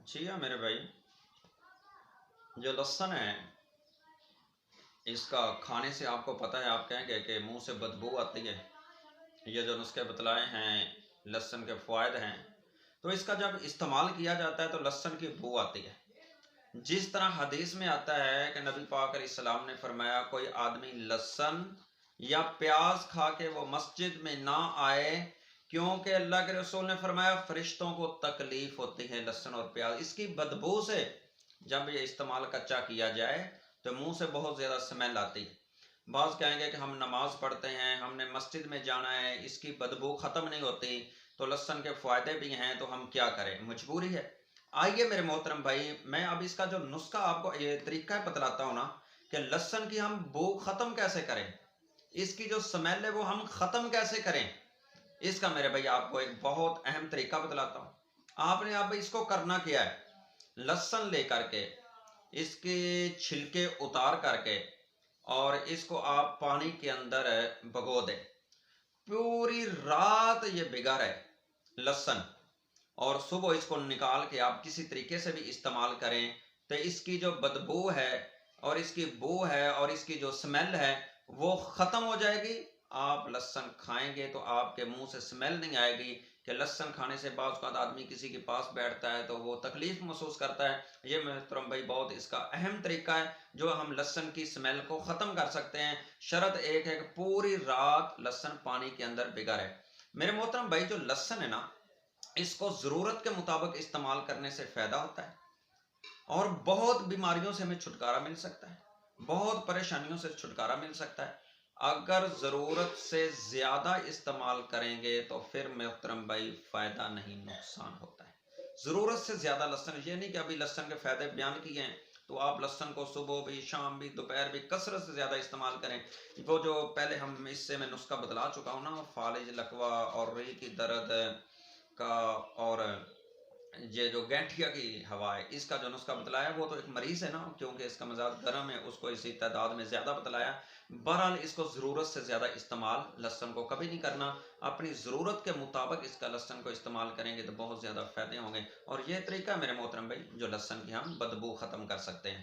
जी हाँ मेरे भाई, जो लहसुन है इसका खाने से आपको पता है, आप कहेंगे कि मुंह से बदबू आती है। ये जो नुस्खे बतलाए हैं, लहसुन के फ़वाद हैं, तो इसका जब इस्तेमाल किया जाता है तो लहसुन की बू आती है। जिस तरह हदीस में आता है कि नबी पाक अलैहिस्सलाम ने फरमाया, कोई आदमी लहसुन या प्याज खा के वो मस्जिद में ना आए, क्योंकि अल्लाह के रसूल ने फरमाया फरिश्तों को तकलीफ होती है लहसुन और प्याज इसकी बदबू से। जब ये इस्तेमाल कच्चा किया जाए तो मुंह से बहुत ज़्यादा स्मेल आती है। बाज़ कहेंगे कि हम नमाज पढ़ते हैं, हमने मस्जिद में जाना है, इसकी बदबू ख़त्म नहीं होती, तो लहसुन के फ़ायदे भी हैं, तो हम क्या करें, मजबूरी है। आइए मेरे मोहतरम भाई, मैं अब इसका जो नुस्खा आपको ये तरीका बतलाता हूँ ना, कि लहसुन की हम बू ख़त्म कैसे करें, इसकी जो स्मेल है वो हम ख़त्म कैसे करें। इसका मेरे भाई आपको एक बहुत अहम तरीका बतलाता हूँ। आपने अब इसको करना क्या है, लहसुन लेकर के इसके छिलके उतार करके और इसको आप पानी के अंदर भगो दें। पूरी रात ये भिगा रहे लहसुन, और सुबह इसको निकाल के आप किसी तरीके से भी इस्तेमाल करें तो इसकी जो बदबू है और इसकी बू है और इसकी जो स्मेल है वो ख़त्म हो जाएगी। आप लहसुन खाएंगे तो आपके मुंह से स्मेल नहीं आएगी। कि लहसुन खाने से बाज़ औक़ात आदमी किसी के पास बैठता है तो वो तकलीफ़ महसूस करता है। ये मोहतरम भाई बहुत इसका अहम तरीका है जो हम लहसुन की स्मेल को ख़त्म कर सकते हैं। शर्त एक है कि पूरी रात लहसुन पानी के अंदर भिगा रहे। मेरे मोहतरम भाई, जो लहसुन है ना, इसको ज़रूरत के मुताबिक इस्तेमाल करने से फ़ायदा होता है और बहुत बीमारियों से हमें छुटकारा मिल सकता है, बहुत परेशानियों से छुटकारा मिल सकता है। अगर ज़रूरत से ज़्यादा इस्तेमाल करेंगे तो फिर मोहतरम भाई फ़ायदा नहीं, नुकसान होता है। ज़रूरत से ज़्यादा लहसुन, ये नहीं कि अभी लहसुन के फ़ायदे बयान किए हैं तो आप लहसुन को सुबह भी, शाम भी, दोपहर भी कसरत से ज़्यादा इस्तेमाल करें। वो जो पहले हम इससे मैं नुस्खा बतला चुका हूँ ना, फालिज, लकवा और रीढ़ की दर्द का, और ये जो गैंठिया की हवा है, इसका जो नुस्खा बतलाया वो तो एक मरीज़ है ना, क्योंकि इसका मिजाज गर्म है, उसको इसी तादाद में ज़्यादा बतलाया। बहरहाल इसको ज़रूरत से ज़्यादा इस्तेमाल लहसुन को कभी नहीं करना। अपनी ज़रूरत के मुताबिक इसका लहसुन को इस्तेमाल करेंगे तो बहुत ज़्यादा फ़ायदे होंगे। और ये तरीका है मेरे मोहतरम भाई, जो लहसुन की हम बदबू ख़त्म कर सकते हैं।